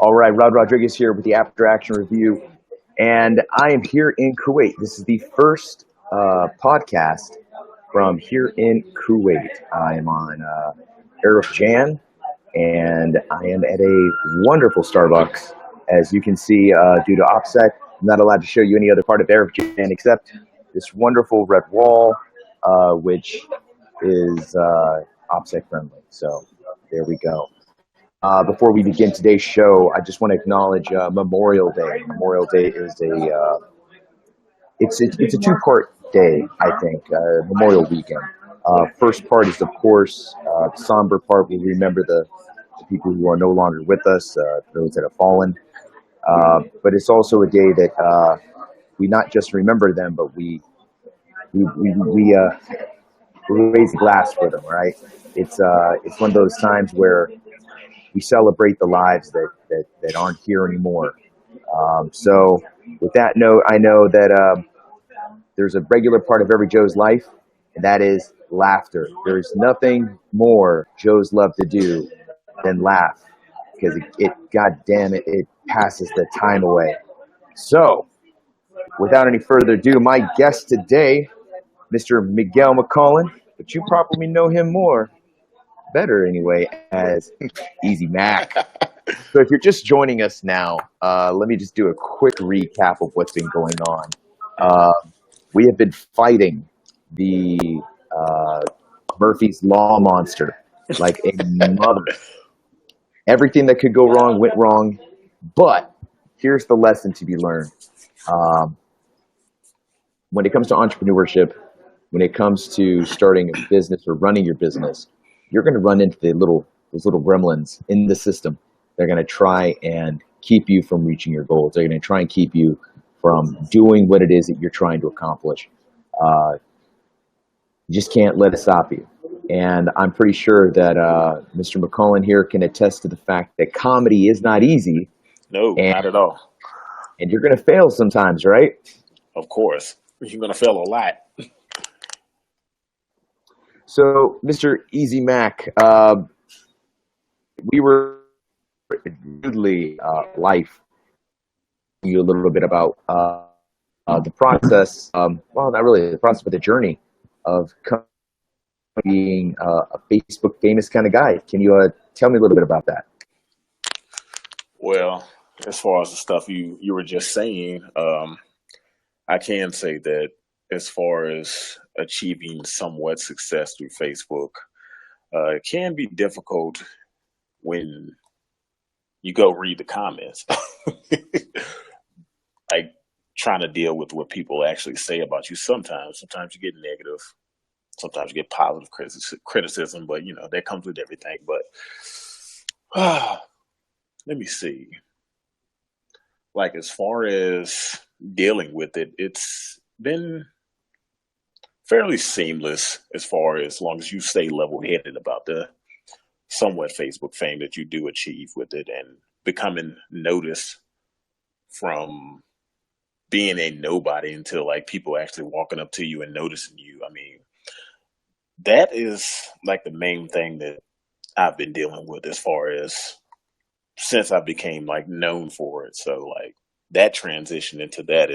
All right, Rod Rodriguez here with the After Action Review, and I am here in Kuwait. This is the first podcast from here in Kuwait. I am on Arif Jan, and I am at a wonderful Starbucks. As you can see, due to OPSEC, I'm not allowed to show you any other part of Arif Jan except this wonderful red wall, which is OPSEC friendly. So there we go. Before we begin today's show, I just want to acknowledge Memorial Day. Memorial Day is it's a two-part day, I think. Memorial Weekend. First part is, of course, the somber part. We remember the people who are no longer with us, those that have fallen. But it's also a day that we not just remember them, but we raise a glass for them. Right? It's one of those times where we celebrate the lives that aren't here anymore. So with that note, I know that there's a regular part of every Joe's life, and that is laughter. There's nothing more Joes love to do than laugh, because God damn it, it passes the time away. So without any further ado, my guest today, Mr. Miguel McCullen, but you probably know him better anyway, as Eazy Mac. So if you're just joining us now, let me just do a quick recap of what's been going on. We have been fighting the Murphy's Law monster like a mother. Everything that could go wrong went wrong, but here's the lesson to be learned. When it comes to entrepreneurship, when it comes to starting a business or running your business, you're going to run into those little gremlins in the system. They're going to try and keep you from reaching your goals. They're going to try and keep you from doing what it is that you're trying to accomplish. You just can't let it stop you. And I'm pretty sure that Mr. McCullen here can attest to the fact that comedy is not easy. No, not at all. And you're going to fail sometimes, right? Of course. You're going to fail a lot. So, Mr. Eazy Mac, we were rudely life you a little bit about the process. Well, not really the process, but the journey of being a Facebook famous kind of guy. Can you tell me a little bit about that? Well, as far as the stuff you were just saying, I can say that as far as achieving somewhat success through Facebook, it can be difficult when you go read the comments. Like trying to deal with what people actually say about you. Sometimes you get negative, sometimes you get positive criticism, but that comes with everything. But let me see. Like as far as dealing with it, it's been fairly seamless as long as you stay level headed about the somewhat Facebook fame that you do achieve with it and becoming noticed from being a nobody until like people actually walking up to you and noticing you. I mean, that is like the main thing that I've been dealing with as far as since I became like known for it. So like that transition into that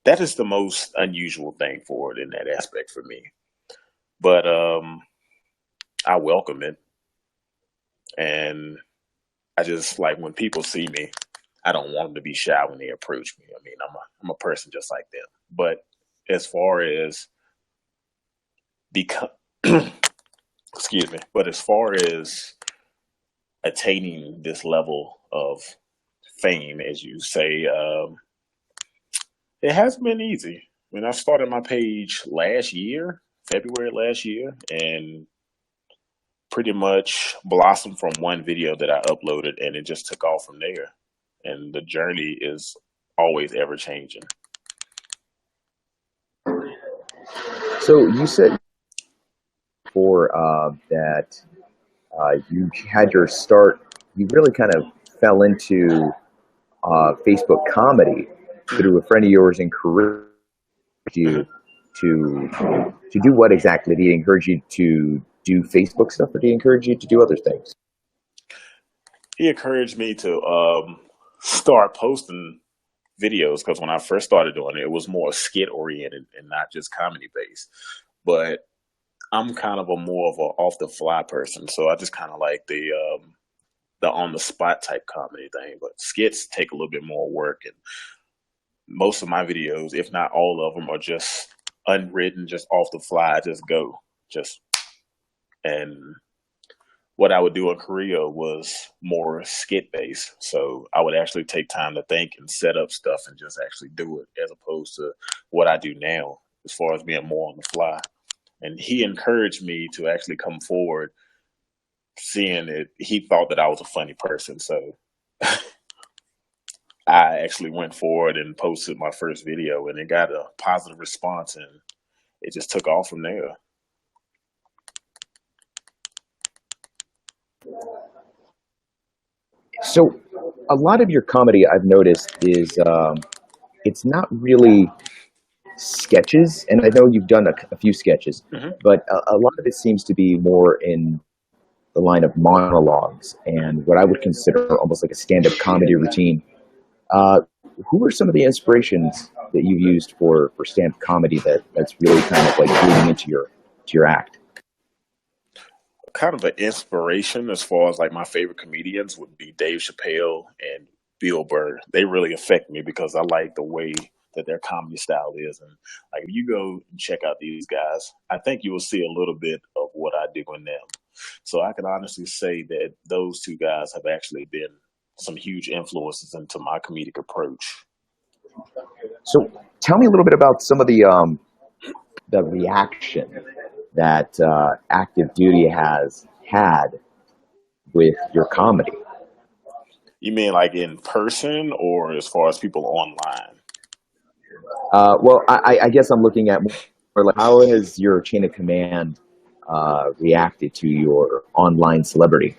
that is the most unusual thing for it in that aspect for me. But I welcome it, and I just like when people see me, I don't want them to be shy when they approach me. I mean, I'm a person just like them. But as far as become, excuse me, but as far as attaining this level of fame, as you say, it hasn't been easy. I mean, I started my page February last year, and pretty much blossomed from one video that I uploaded, and it just took off from there. And the journey is always ever changing. So you said before that you had your start, you really kind of fell into Facebook comedy through a friend of yours encouraged you to do what exactly? Did he encourage you to do Facebook stuff, or did he encourage you to do other things? he encouraged me to start posting videos because when I first started doing it, it was more skit oriented and not just comedy based. But I'm kind of a more of a off the fly person, so I just kind of like the on the spot type comedy thing. But skits take a little bit more work, and most of my videos, if not all of them, are just unwritten, just off the fly, just go, just and what I would do in Korea was more skit based. So I would actually take time to think and set up stuff and just actually do it as opposed to what I do now as far as being more on the fly. And he encouraged me to actually come forward, seeing it. He thought that I was a funny person. So I actually went forward and posted my first video and it got a positive response and it just took off from there. So, a lot of your comedy I've noticed is it's not really sketches, and I know you've done a few sketches, Hmm. but a lot of it seems to be more in the line of monologues and what I would consider almost like a stand-up comedy routine. Uh, who are some of the inspirations that you've used for stand-up comedy that's really kind of like bleeding into your act? Kind of an inspiration as far as like my favorite comedians would be Dave Chappelle and Bill Burr. They really affect me because I like the way that their comedy style is. And like if you go and check out these guys, I think you will see a little bit of what I do in them. So I can honestly say that those two guys have actually been some huge influences into my comedic approach. So, tell me a little bit about some of the reaction that active duty has had with your comedy. You mean like in person or as far as people online? Well, I guess I'm looking at more like how has your chain of command reacted to your online celebrity?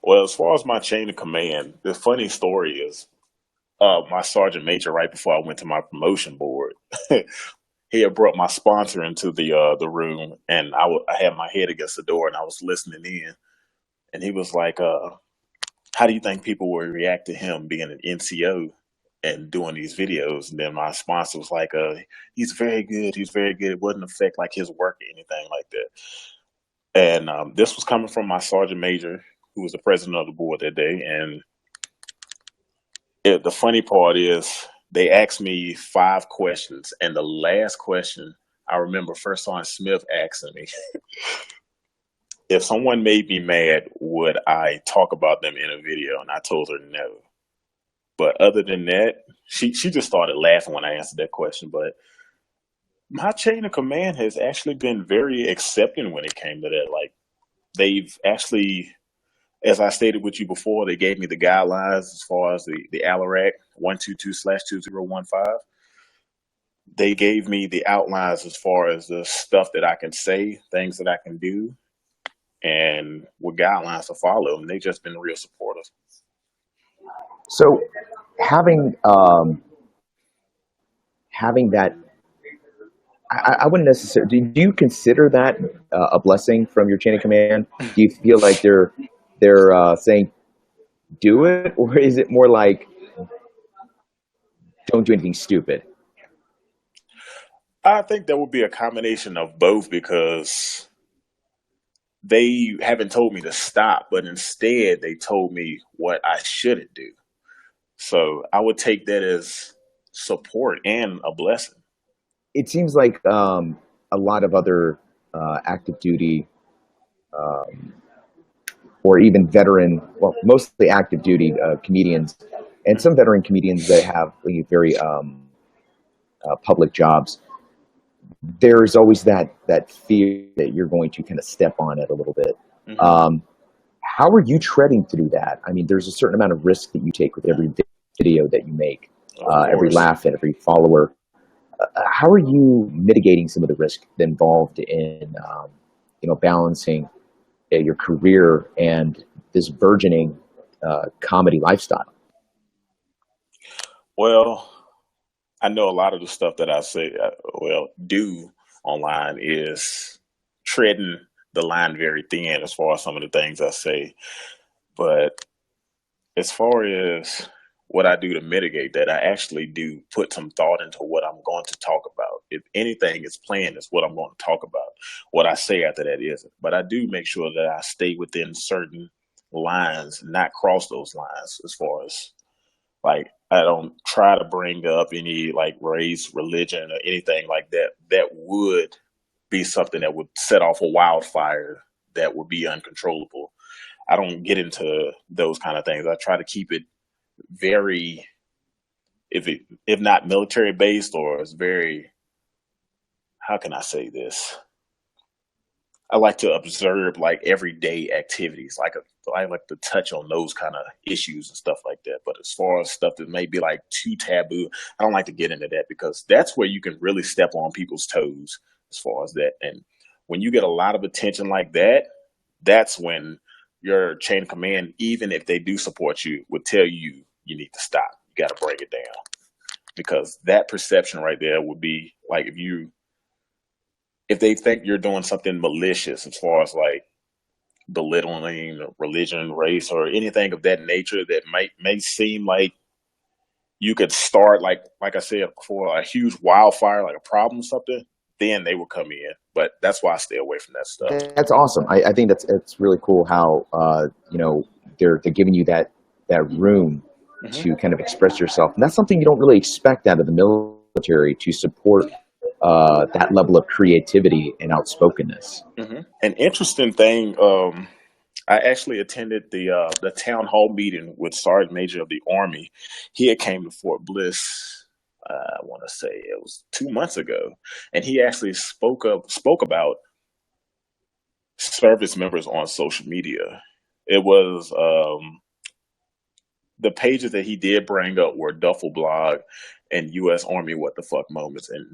Well, as far as my chain of command, the funny story is my sergeant major right before I went to my promotion board. He had brought my sponsor into the room, and I had my head against the door, and I was listening in, and he was like, "How do you think people will react to him being an NCO and doing these videos?" And then my sponsor was like, "He's very good. He's very good. It wouldn't affect like his work or anything like that." And this was coming from my sergeant major, who was the president of the board that day, and the funny part is they asked me 5 questions, and the last question I remember First Sergeant Smith asking me if someone made me mad, would I talk about them in a video? And I told her no. But other than that, she just started laughing when I answered that question. But my chain of command has actually been very accepting when it came to that. Like they've actually, as I stated with you before, they gave me the guidelines as far as the ALARAC 122/2015. They gave me the outlines as far as the stuff that I can say, things that I can do, and with guidelines to follow. And they've just been real supportive. So, having having that, I wouldn't necessarily. Do you consider that a blessing from your chain of command? Do you feel like they're saying do it, or is it more like don't do anything stupid? I think there would be a combination of both because they haven't told me to stop, but instead they told me what I shouldn't do. So I would take that as support and a blessing. It seems like a lot of other active duty or even veteran, well, mostly active duty comedians, and some veteran comedians that have very public jobs. There's always that fear that you're going to kind of step on it a little bit. Hmm. Um, how are you treading through that? I mean, there's a certain amount of risk that you take with every video that you make, Of every course. laugh and every follower. How are you mitigating some of the risk involved in, balancing your career and this burgeoning comedy lifestyle? Well, I know a lot of the stuff that I say, do online is treading the line very thin as far as some of the things I say. But as far as what I do to mitigate that, I actually do put some thought into what I'm going to talk about. If anything is planned, it's what I'm going to talk about. What I say after that isn't. But I do make sure that I stay within certain lines, not cross those lines as far as like I don't try to bring up any like race, religion, or anything like that that would be something that would set off a wildfire that would be uncontrollable. I don't get into those kind of things. I try to keep it very, if not military based, or it's very, how can I say this? I like to observe like everyday activities. I like to touch on those kind of issues and stuff like that. But as far as stuff that may be like too taboo, I don't like to get into that because that's where you can really step on people's toes as far as that. And when you get a lot of attention like that, that's when your chain of command, even if they do support you, would tell you you need to stop. You got to break it down because that perception right there would be like if they think you're doing something malicious as far as like belittling religion, race, or anything of that nature that may seem like you could start like I said before, a huge wildfire, like a problem or something, then they will come in. But that's why I stay away from that stuff. That's awesome. I think it's really cool how they're giving you that room Hmm. to kind of express yourself, and that's something you don't really expect out of the military to support that level of creativity and outspokenness. Hmm. An interesting thing, I actually attended the town hall meeting with Sergeant Major of the Army. He had came to Fort Bliss. I want to say it was 2 months ago, and he actually spoke about service members on social media. It was the pages that he did bring up were Duffel Blog and U.S. Army What the Fuck moments, and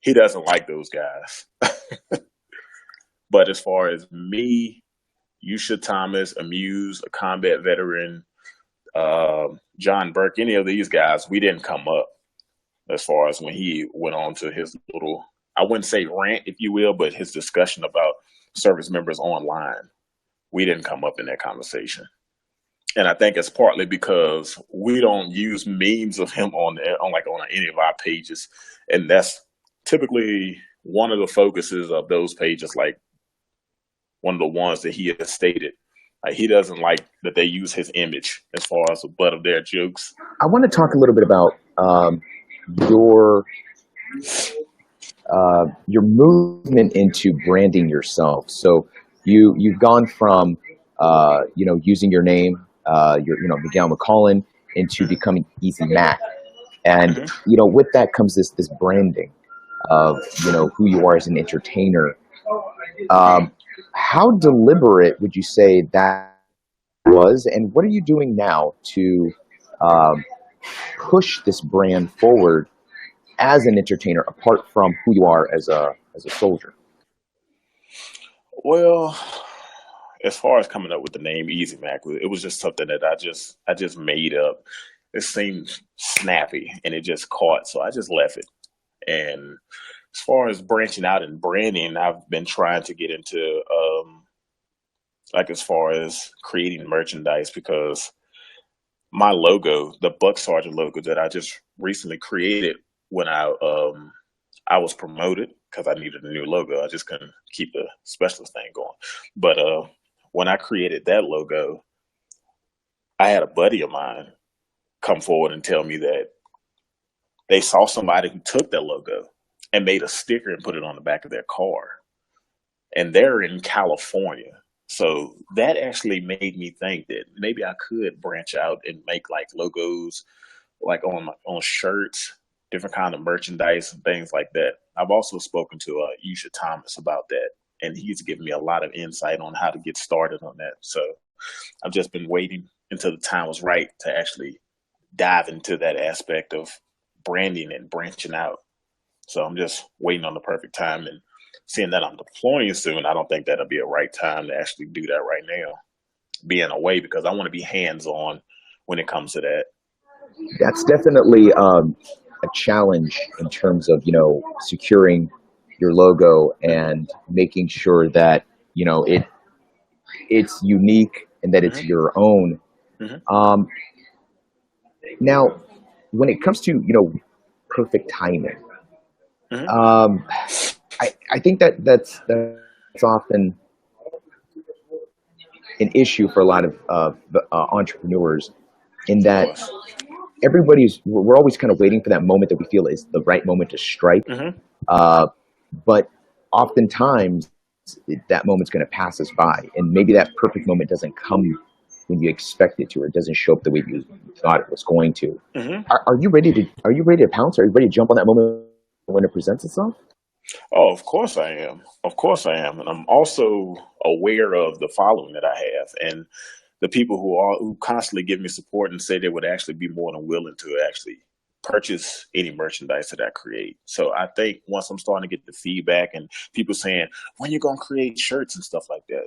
he doesn't like those guys. But as far as me, Yusha Thomas, Amuse, a combat veteran, John Burke, any of these guys, we didn't come up as far as when he went on to his little, I wouldn't say rant, if you will, but his discussion about service members online. We didn't come up in that conversation. And I think it's partly because we don't use memes of him on any of our pages. And that's typically one of the focuses of those pages, like one of the ones that he has stated. Like he doesn't like that they use his image as far as the butt of their jokes. I want to talk a little bit about your your movement into branding yourself. So you've gone from using your name, your Miguel McCullen, into becoming Eazy Mac, and Hmm. with that comes this branding of who you are as an entertainer. Um, how deliberate would you say that was, and what are you doing now to um, push this brand forward as an entertainer, apart from who you are as a soldier? Well, as far as coming up with the name Easy Mac, it was just something that I just made up. It seemed snappy and it just caught, so I just left it. And as far as branching out and branding, I've been trying to get into like as far as creating merchandise because my logo, the Buck Sergeant logo that I just recently created when I was promoted because I needed a new logo. I just couldn't keep the specialist thing going. But when I created that logo, I had a buddy of mine come forward and tell me that they saw somebody who took that logo and made a sticker and put it on the back of their car. And they're in California. So that actually made me think that maybe I could branch out and make like logos, like on shirts, different kind of merchandise and things like that. I've also spoken to Yusha Thomas about that, and he's given me a lot of insight on how to get started on that. So I've just been waiting until the time was right to actually dive into that aspect of branding and branching out. So I'm just waiting on the perfect time and seeing that I'm deploying soon. I don't think that'll be a right time to actually do that right now, being away because I want to be hands on when it comes to that. That's definitely a challenge in terms of securing your logo and making sure that it's unique and that it's Hmm. your own. Hmm. Um, Now, when it comes to perfect timing, Hmm. um, I think that's often an issue for a lot of entrepreneurs, in Of that course. we're always kind of waiting for that moment that we feel is the right moment to strike. Hmm. Uh, but oftentimes that moment's going to pass us by, and maybe that perfect moment doesn't come when you expect it to, or it doesn't show up the way you thought it was going to. Hmm. Are you ready to pounce? Are you ready to jump on that moment when it presents itself? Oh, of course I am. Of course I am. And I'm also aware of the following that I have and the people who constantly give me support and say they would actually be more than willing to actually purchase any merchandise that I create. So I think once I'm starting to get the feedback and people saying, when you gonna create shirts and stuff like that,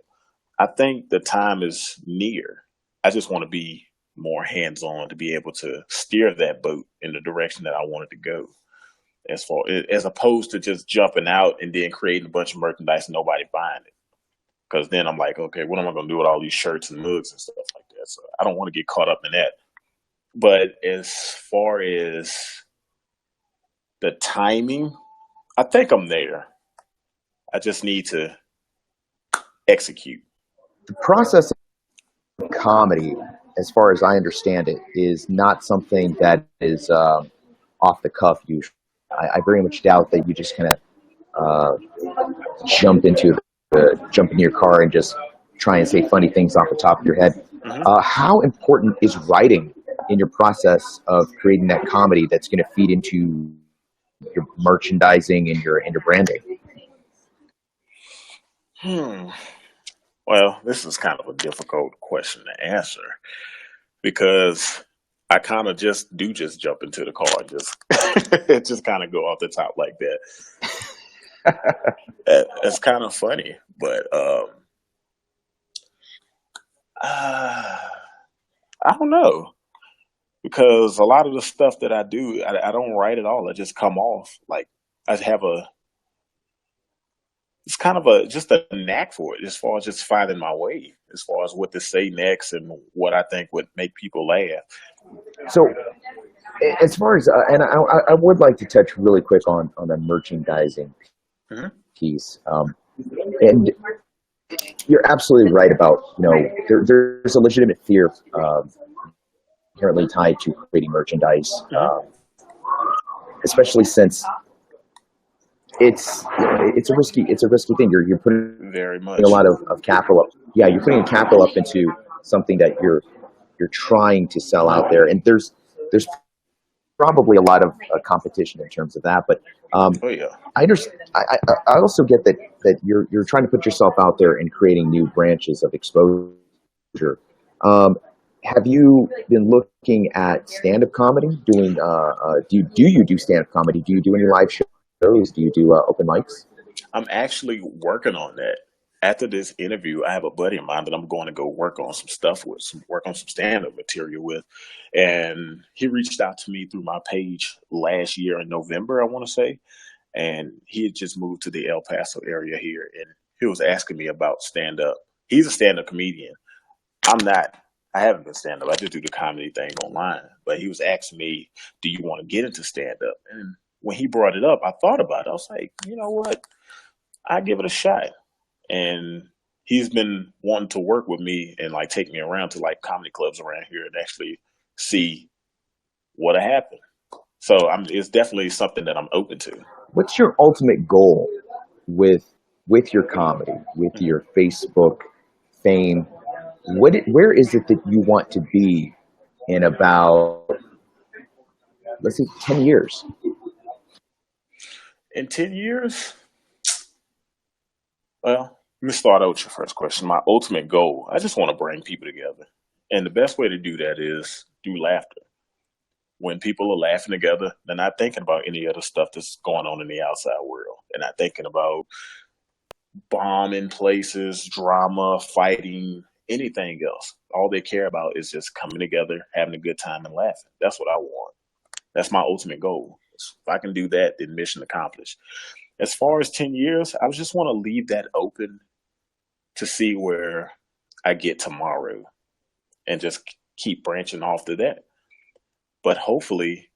I think the time is near. I just want to be more hands on to be able to steer that boat in the direction that I want it to go as opposed to just jumping out and then creating a bunch of merchandise and nobody buying it. Because then I'm like, okay, what am I going to do with all these shirts and mugs and stuff like that? So I don't want to get caught up in that. But as far as the timing, I think I'm there. I just need to execute. The process of comedy, as far as I understand it, is not something that is off the cuff usually. I very much doubt that you just kind of jump into jump in your car and just try and say funny things off the top of your head. Hmm. How important is writing in your process of creating that comedy that's going to feed into your merchandising and your branding? Hmm. Well, this is kind of a difficult question to answer because I kind of just jump into the car and just kind of go off the top like that. It's kind of funny, but uh, I don't know because a lot of the stuff that I do, I don't write at all. I just come off like I have a. It's kind of a just a knack for it, as far as just finding my way, as far as what to say next and what I think would make people laugh. So, as far as and I would like to touch really quick on the merchandising Hmm. piece. And you're absolutely right about there's a legitimate fear inherently tied to creating merchandise, Hmm. especially since it's it's a risky thing. You're putting Very a much. lot of capital up. Yeah, you're putting capital up into something that you're trying to sell out there, and there's probably a lot of competition in terms of that. But Oh yeah. I understand. I also get that you're trying to put yourself out there and creating new branches of exposure. Um, have you been looking at stand-up comedy? Doing do you do stand-up comedy? Do you do any live shows? Do you do open mics? I'm actually working on that. After this interview, I have a buddy of mine that I'm going to go work on some stuff with, work on some stand-up material with, and he reached out to me through my page last year in November, I want to say, and he had just moved to the El Paso area here, and he was asking me about stand-up. He's a stand-up comedian. I'm not. I haven't been stand-up. I just do the comedy thing online. But he was asking me, "Do you want to get into stand-up?" And when he brought it up, I thought about it. I was like, you know what? I give it a shot. And he's been wanting to work with me and like take me around to like comedy clubs around here and actually see what'll happen. So it's definitely something that I'm open to. What's your ultimate goal with your comedy, with Mhm. your Facebook fame? Where is it that you want to be in about, let's say, 10 years? In 10 years, well, let me start out with your first question. My ultimate goal, I just want to bring people together. And the best way to do that is through laughter. When people are laughing together, they're not thinking about any other stuff that's going on in the outside world. They're not thinking about bombing places, drama, fighting, anything else. All they care about is just coming together, having a good time, and laughing. That's what I want. That's my ultimate goal. If I can do that, then mission accomplished. As far as 10 years, I just want to leave that open to see where I get tomorrow and just keep branching off to that. But hopefully,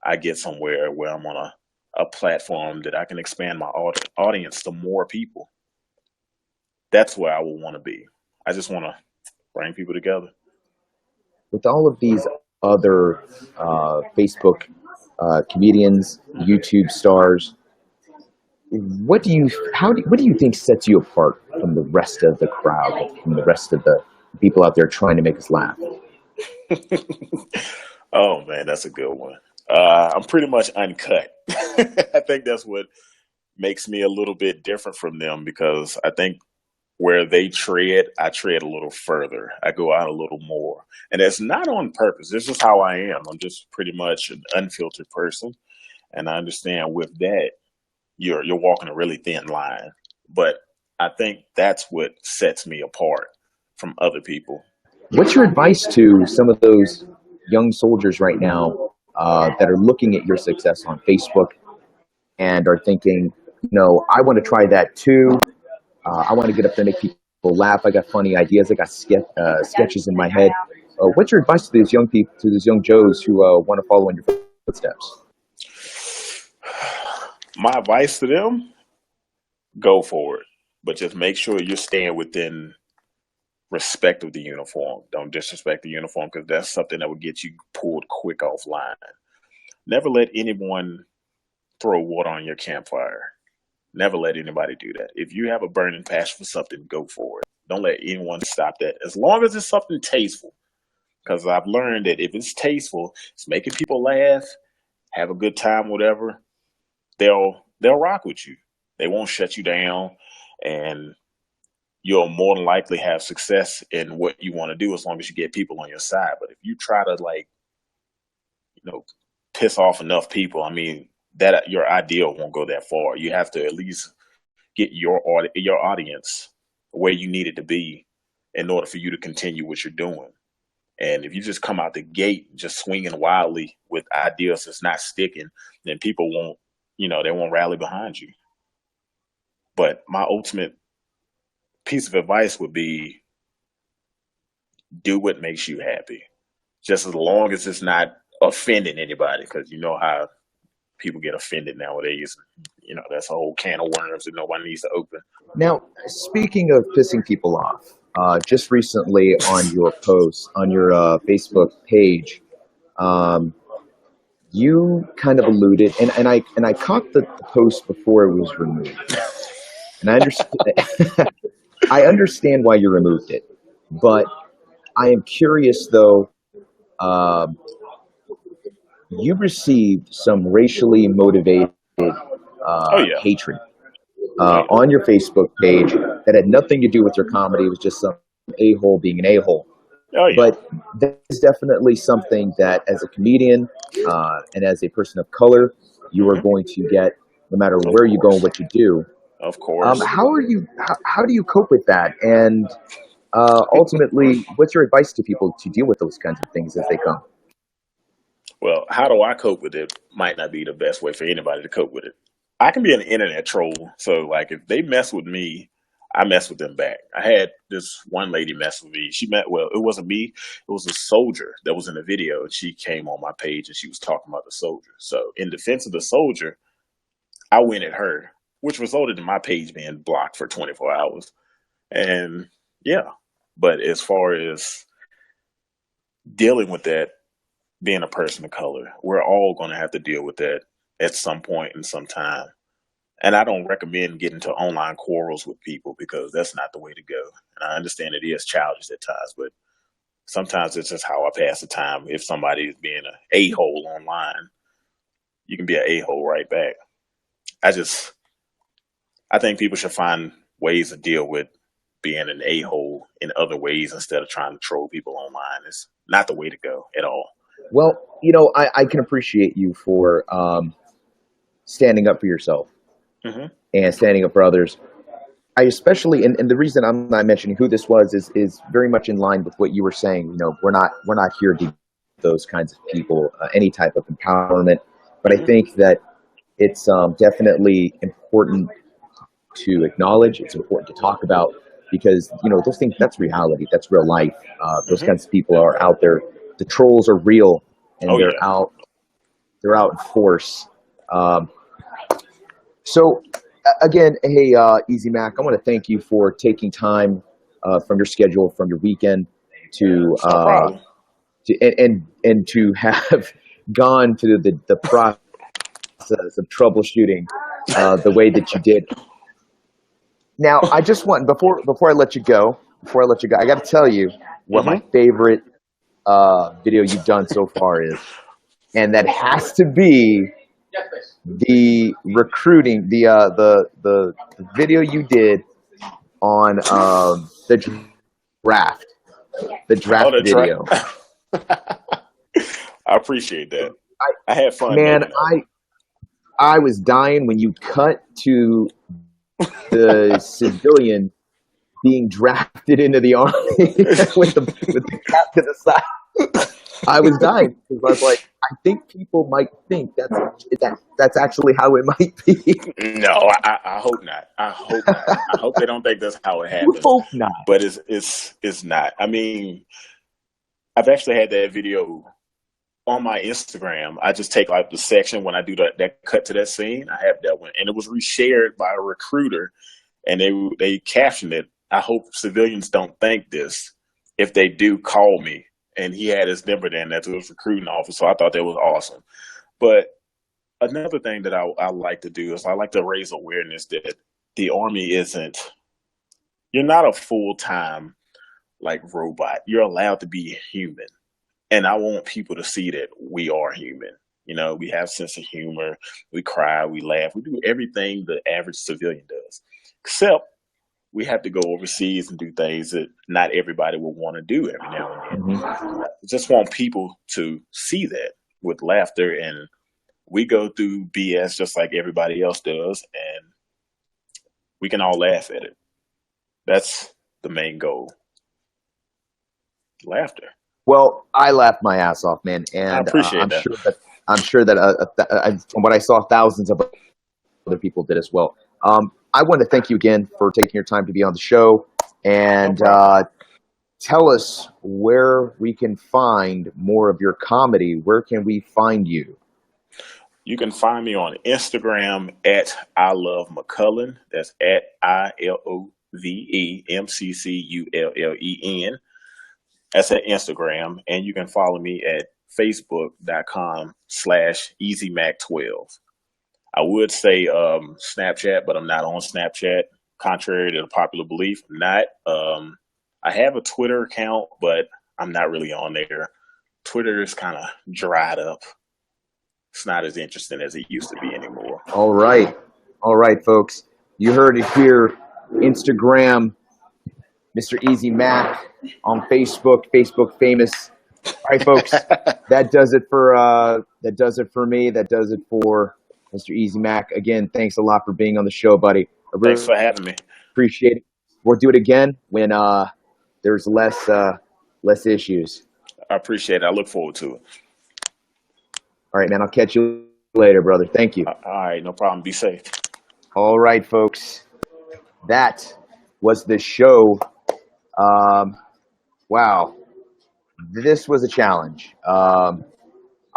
I get somewhere where I'm on a platform that I can expand my audience to more people. That's where I will want to be. I just want to bring people together. With all of these other Facebook comedians, YouTube stars, what do you think sets you apart from the rest of the crowd, from the rest of the people out there trying to make us laugh? Oh man, that's a good one. I'm pretty much uncut. I think that's what makes me a little bit different from them because I think where they tread, I tread a little further. I go out a little more. And it's not on purpose. This is how I am. I'm just pretty much an unfiltered person. And I understand with that, you're walking a really thin line. But I think that's what sets me apart from other people. What's your advice to some of those young soldiers right now that are looking at your success on Facebook and are thinking, I want to try that too. I want to get up there and make people laugh. I got funny ideas. I got sketches in my head. What's your advice to these young people, to these young Joes who want to follow in your footsteps? My advice to them, go for it. But just make sure you're staying within respect of the uniform. Don't disrespect the uniform because that's something that will get you pulled quick offline. Never let anyone throw water on your campfire. Never let anybody do that. If you have a burning passion for something, go for it. Don't let anyone stop that. As long as it's something tasteful. Because I've learned that if it's tasteful, it's making people laugh, have a good time, whatever, they'll rock with you. They won't shut you down, and you'll more than likely have success in what you want to do as long as you get people on your side. But if you try to piss off enough people, I mean, that your ideal won't go that far. You have to at least get your audience where you need it to be in order for you to continue what you're doing. And if you just come out the gate just swinging wildly with ideas that's not sticking, then people won't, they won't rally behind you. But my ultimate piece of advice would be do what makes you happy, just as long as it's not offending anybody, because you know how people get offended nowadays. That's a whole can of worms that nobody needs to open. Now, speaking of pissing people off, just recently on your post, on your Facebook page, um, you kind of alluded, and I caught the post before it was removed, and I understand I understand why you removed it, but I am curious though. Um, you received some racially motivated Oh yeah, hatred oh yeah, on your Facebook page that had nothing to do with your comedy. It was just some a-hole being an a-hole. oh yeah. But that is definitely something that, as a comedian and as a person of color, you are Hmm. going to get no matter Of where you go and course, what you do. of course. How do you cope with that? And ultimately, what's your advice to people to deal with those kinds of things as they come? Well, how do I cope with it might not be the best way for anybody to cope with it. I can be an internet troll. So, like, if they mess with me, I mess with them back. I had this one lady mess with me. Well, it wasn't me, it was a soldier that was in the video. And she came on my page and she was talking about the soldier. So, in defense of the soldier, I went at her, which resulted in my page being blocked for 24 hours. And yeah, but as far as dealing with that, being a person of color, we're all going to have to deal with that at some point in some time. And I don't recommend getting into online quarrels with people because that's not the way to go. And I understand it is childish at times, but sometimes it's just how I pass the time. If somebody is being an a-hole online, you can be an a-hole right back. I just, I think people should find ways to deal with being an a-hole in other ways instead of trying to troll people online. It's not the way to go at all. Well, I can appreciate you for standing up for yourself Hmm. and standing up for others. I especially, and the reason I'm not mentioning who this was is very much in line with what you were saying. We're not here to give those kinds of people any type of empowerment, but I Hmm. think that it's definitely important to acknowledge. It's important to talk about, because those things, that's reality, that's real life. Those Hmm. kinds of people are out there. The trolls are real, and Oh yeah. they're out in force. Um, so again, hey, Easy Mac, I want to thank you for taking time from your schedule, from your weekend, to It's no problem. and to have gone through the process of troubleshooting the way that you did. Now, I just want, before I let you go, I got to tell you what my Hmm. favorite video you've done so far is, and that has to be the recruiting, the video you did on draft, the Oh, draft that's right. video. I appreciate that. I, I had fun man, making that one. I was dying when you cut to the civilian being drafted into the army with the cap to the side. I was dying because I was like, I think people might think that's actually how it might be. No, I hope not. I hope not. I hope they don't think that's how it We happens. hope not. But it's not. I mean, I've actually had that video on my Instagram. I just take like the section when I do that cut to that scene. I have that one, and it was reshared by a recruiter, and they captioned it. I hope civilians don't think this. If they do, call me. And he had his number there, and that's his recruiting office. So I thought that was awesome. But another thing that I like to do is I like to raise awareness that the Army isn't, you're not a full time like robot. You're allowed to be human. And I want people to see that we are human. We have sense of humor. We cry, we laugh, we do everything the average civilian does, except we have to go overseas and do things that not everybody will want to do every now and then. Hmm. I just want people to see that with laughter, and we go through BS just like everybody else does, and we can all laugh at it. That's the main goal. Laughter. Well, I laughed my ass off, man, I and appreciate that. I'm sure that from what I saw, thousands of other people did as well. I want to thank you again for taking your time to be on the show, No and problem. tell us where we can find more of your comedy. Where can we find you? You can find me on Instagram at I Love McCullen. That's at ILOVEMCCULLEN. That's at Instagram. And you can follow me at facebook.com/EasyMac12. I would say Snapchat, but I'm not on Snapchat, contrary to the popular belief. I'm not. I have a Twitter account, but I'm not really on there. Twitter is kind of dried up. It's not as interesting as it used to be anymore. All right, folks. You heard it here. Instagram, Mr. Eazy Mac on Facebook. Facebook famous. All right, folks. That does it for me. That does it for Mr. Eazy Mac. Again, thanks a lot for being on the show, buddy. I Thanks really for having me. appreciate it. We'll do it again when there's less issues. I appreciate it. I look forward to it. All right, man. I'll catch you later, brother. Thank you. All right, no problem. Be safe. All right, folks. That was the show. Um, wow, this was a challenge. I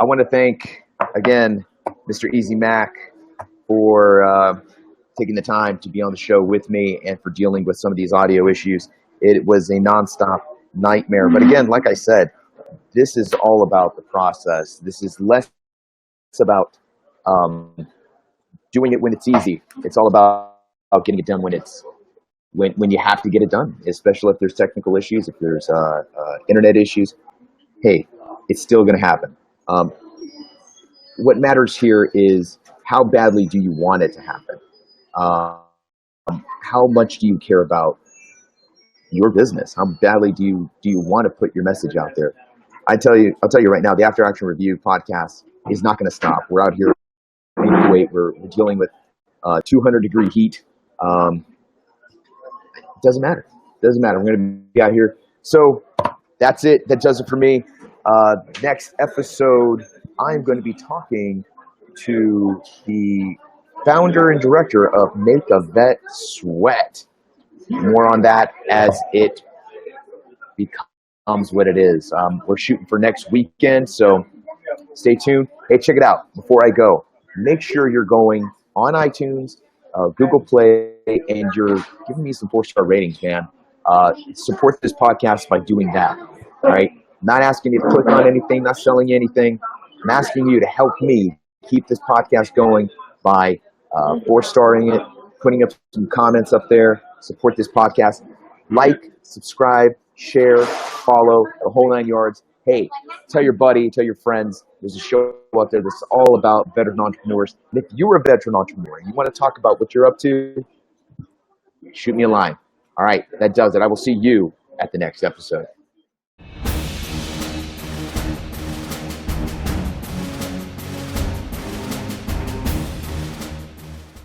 want to thank again Mr. Eazy Mac for taking the time to be on the show with me and for dealing with some of these audio issues. It was a nonstop nightmare. But again, like I said, this is all about the process. This is less about um, doing it when it's easy. It's all about getting it done when you have to get it done, especially if there's technical issues, if there's internet issues. Hey, it's still going to happen. Um, what matters here is how badly do you want it to happen? How much do you care about your business? How badly do you want to put your message out there? I'll tell you right now, the After Action Review podcast is not going to stop. We're out here in Kuwait. We're dealing with 200-degree heat. Doesn't matter. Doesn't matter. I'm going to be out here. So that's it. That does it for me. Next episode, I'm going to be talking to the founder and director of Make a Vet Sweat. More on that as it becomes what it is. We're shooting for next weekend, so stay tuned. Hey, check it out. Before I go, make sure you're going on iTunes, Google Play, and you're giving me some 4-star ratings, man. Support this podcast by doing that. All right. Not asking you to click on anything, not selling you anything. I'm asking you to help me keep this podcast going by 4-starring it, putting up some comments up there. Support this podcast. Like, subscribe, share, follow, the whole 9 yards. Hey, tell your buddy, tell your friends. There's a show out there that's all about veteran entrepreneurs. And if you're a veteran entrepreneur and you want to talk about what you're up to, shoot me a line. All right, that does it. I will see you at the next episode.